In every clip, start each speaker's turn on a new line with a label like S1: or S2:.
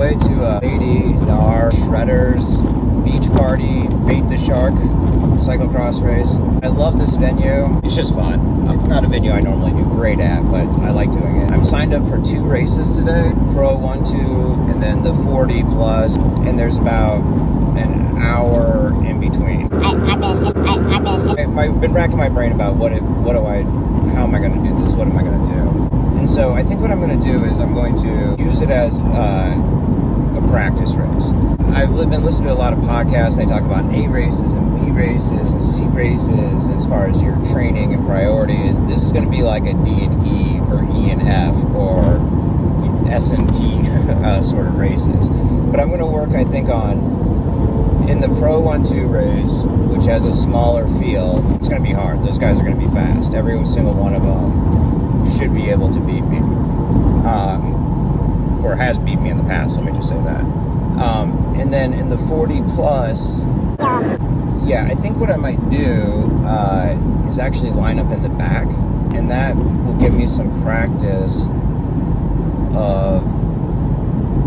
S1: way to Lady Gnar Shredders Beach Party Bait the Shark cyclocross race. I love this venue. It's just fun. It's not a venue I normally do great at, but I like doing it. I'm signed up for 2 races today, Pro 1-2, and then the 40 plus, and there's about an hour in between. I've been racking my brain about how am I going to do this? What am I going to do? And so I think what I'm going to do is I'm going to use it as a practice race. I've been listening to a lot of podcasts. They talk about A races and B races and C races as far as your training and priorities. This is going to be like a D and E or E and F or S and T sort of races. But I'm going to work, I think, in the Pro 1-2 race, which has a smaller field. It's going to be hard. Those guys are going to be fast. Every single one of them should be able to beat me. Or has beat me in the past, let me just say that. And then in the 40 plus, yeah, I think what I might do is actually line up in the back, and that will give me some practice of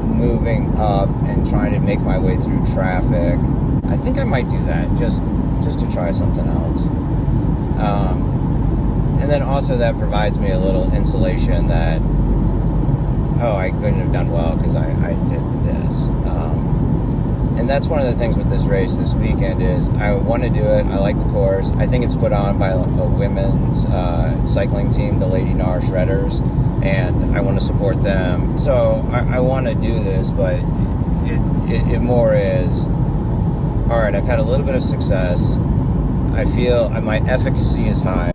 S1: moving up and trying to make my way through traffic. I think I might do that just to try something else. And then also that provides me a little insulation that, I couldn't have done well because I did this. And that's one of the things with this race this weekend is I want to do it. I like the course. I think it's put on by a women's cycling team, the Lady Gnar Shredders, and I want to support them. So I want to do this, but it more is, all right, I've had a little bit of success. I feel my efficacy is high.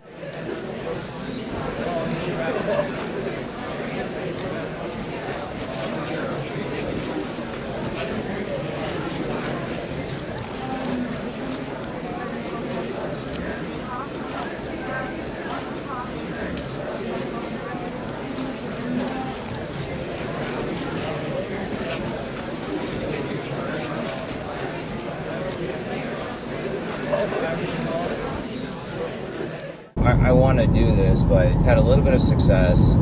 S1: I want to do this, but I've had a little bit of success.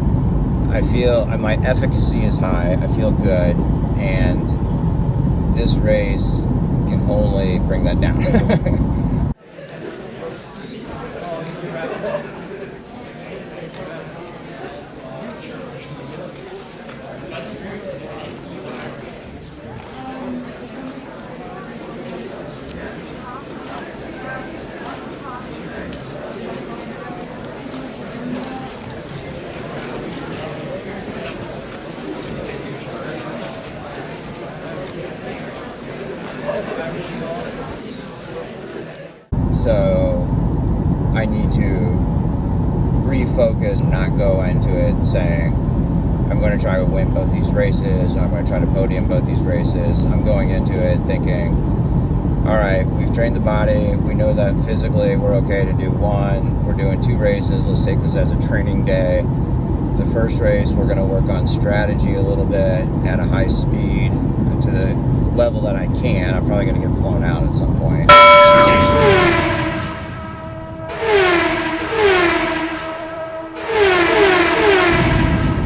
S1: I feel my efficacy is high. I feel good, and this race can only bring that down. So I need to refocus, not go into it saying I'm going to try to win both these races, I'm going to try to podium both these races. I'm going into it thinking, all right, we've trained the body, we know that physically we're okay to do 1, we're doing 2 races, let's take this as a training day. The first race we're going to work on strategy a little bit at a high speed to the level that I can. I'm probably going to get blown out at some point.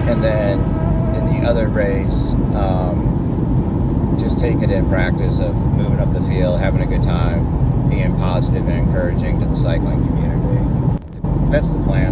S1: And then in the other race, just take it in practice of moving up the field, having a good time, being positive and encouraging to the cycling community. That's the plan.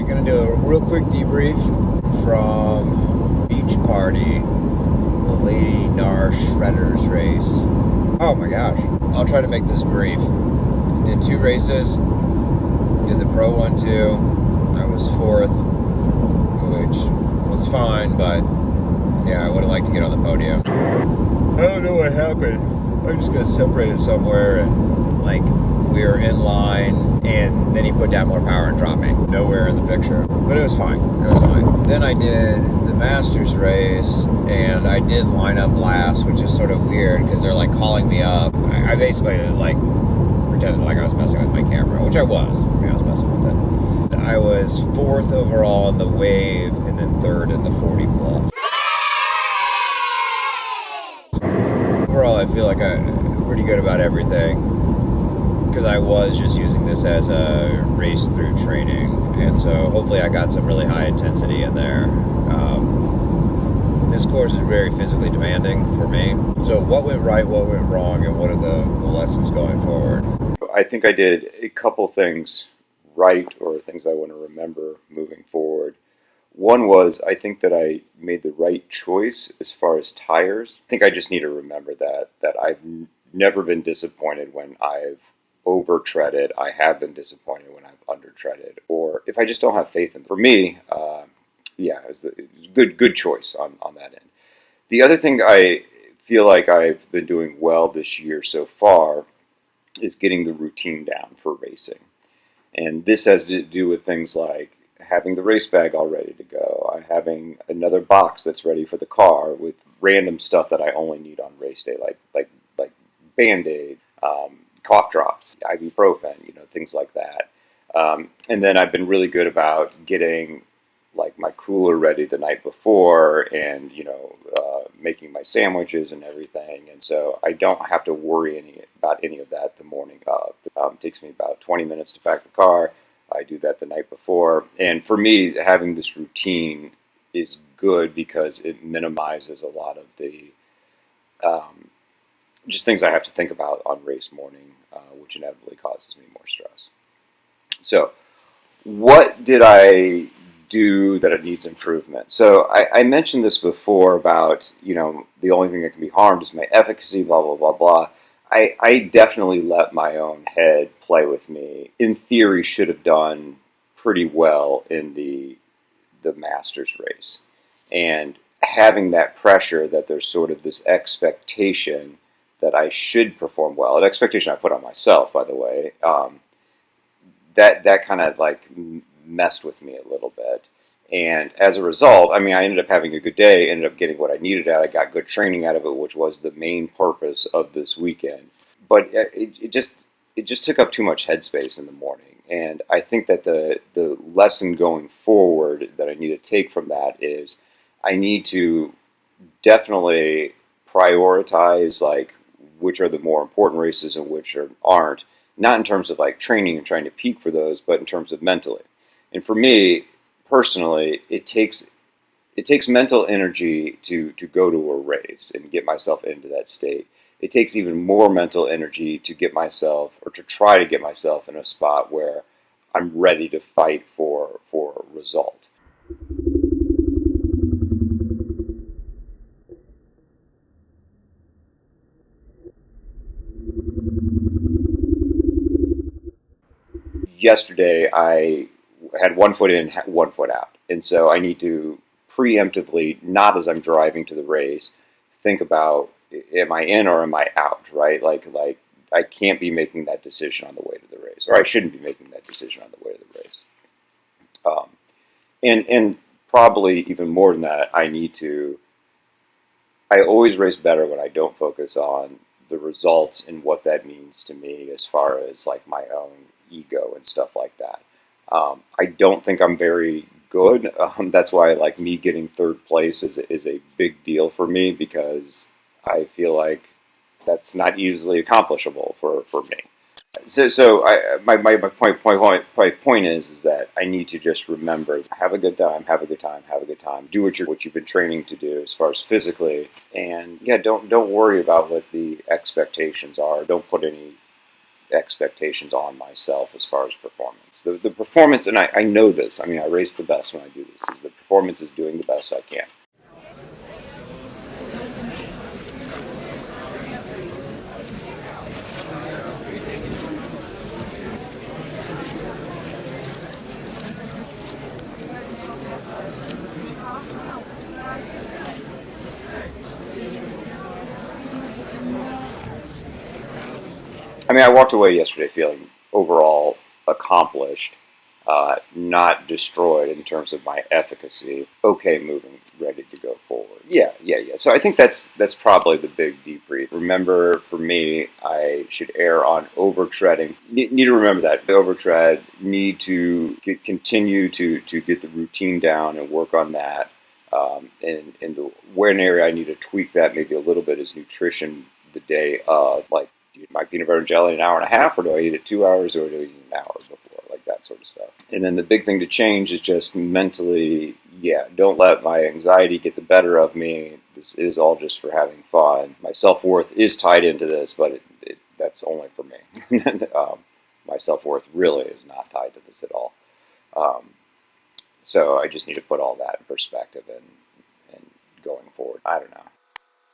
S1: Alright, gonna do a real quick debrief from beach party, the Lady Gnar Shredders race. Oh my gosh. I'll try to make this brief. Did 2 races. Did the Pro one too. I was 4th, which was fine, but yeah, I would have liked to get on the podium. I don't know what happened. I just got separated somewhere and like we were in line and then he put down more power and dropped me. Nowhere in the picture. But it was fine. It was fine. Then I did the Masters race and I did line up last, which is sort of weird because they're like calling me up. I basically like pretended like I was messing with my camera, which I was. I mean, I was messing with it. I was 4th overall in the wave and then 3rd in the 40 plus. Overall, I feel like I'm pretty good about everything because I was just using this as a race through training, and so hopefully I got some really high intensity in there. This course is very physically demanding for me. So what went right, what went wrong, and what are the lessons going forward?
S2: I think I did a couple things right, or things I want to remember moving forward. One was, I think that I made the right choice as far as tires. I think I just need to remember that I've never been disappointed when I've over-treaded. I have been disappointed when I've under-treaded, or if I just don't have faith in it. For me, it was a good choice on that end. The other thing I feel like I've been doing well this year so far is getting the routine down for racing. And this has to do with things like having the race bag all ready to go, having another box that's ready for the car with random stuff that I only need on race day, like Band-Aid, cough drops, ibuprofen, things like that. And then I've been really good about getting like my cooler ready the night before and, making my sandwiches and everything. And so I don't have to worry about any of that the morning of. It takes me about 20 minutes to pack the car. I do that the night before. And for me, having this routine is good because it minimizes a lot of the just things I have to think about on race morning, which inevitably causes me more stress. So what did I do that it needs improvement? So I mentioned this before about, the only thing that can be harmed is my efficacy, blah, blah, blah, blah. I definitely let my own head play with me. In theory, should have done pretty well in the Masters race. And having that pressure that there's sort of this expectation that I should perform well, an expectation I put on myself, by the way, that kind of like messed with me a little bit. And as a result, I ended up having a good day, ended up getting what I needed out. I got good training out of it, which was the main purpose of this weekend. But it just took up too much headspace in the morning. And I think that the lesson going forward that I need to take from that is I need to definitely prioritize like which are the more important races and which aren't. Not in terms of like training and trying to peak for those, but in terms of mentally. And for me, personally, it takes mental energy to go to a race and get myself into that state. It takes even more mental energy to get myself, or to try to get myself in a spot where I'm ready to fight for a result. Yesterday, I had 1 foot in, 1 foot out. And so I need to preemptively, not as I'm driving to the race, think about, am I in or am I out, right? Like I can't be making that decision on the way to the race, or I shouldn't be making that decision on the way to the race. And probably even more than that, I always race better when I don't focus on the results and what that means to me as far as like my own ego and stuff like that. I don't think I'm very good. That's why like me getting 3rd place is a big deal for me, because I feel like that's not easily accomplishable for me. So my point is that I need to just remember, have a good time, have a good time, have a good time. Do what you've been training to do as far as physically, and yeah, don't worry about what the expectations are. Don't put any expectations on myself as far as performance. The performance, and I know this, I mean, I race the best when I do this, is the performance is doing the best I can. I mean, I walked away yesterday feeling overall accomplished, not destroyed in terms of my efficacy. Okay, moving, ready to go forward. Yeah. So I think that's probably the big debrief. Remember, for me, I should err on overtreading. Need to remember that the overtread. Need to continue to get the routine down and work on that. And the where an area I need to tweak that maybe a little bit is nutrition the day of, like, do you eat my peanut butter and jelly in an hour and a half, or do I eat it 2 hours, or do I eat it an hour before? Like that sort of stuff. And then the big thing to change is just mentally, don't let my anxiety get the better of me. This is all just for having fun. My self-worth is tied into this, but that's only for me. My self-worth really is not tied to this at all. So I just need to put all that in perspective and going forward. I don't know.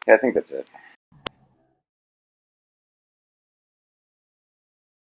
S2: Yeah, I think that's it.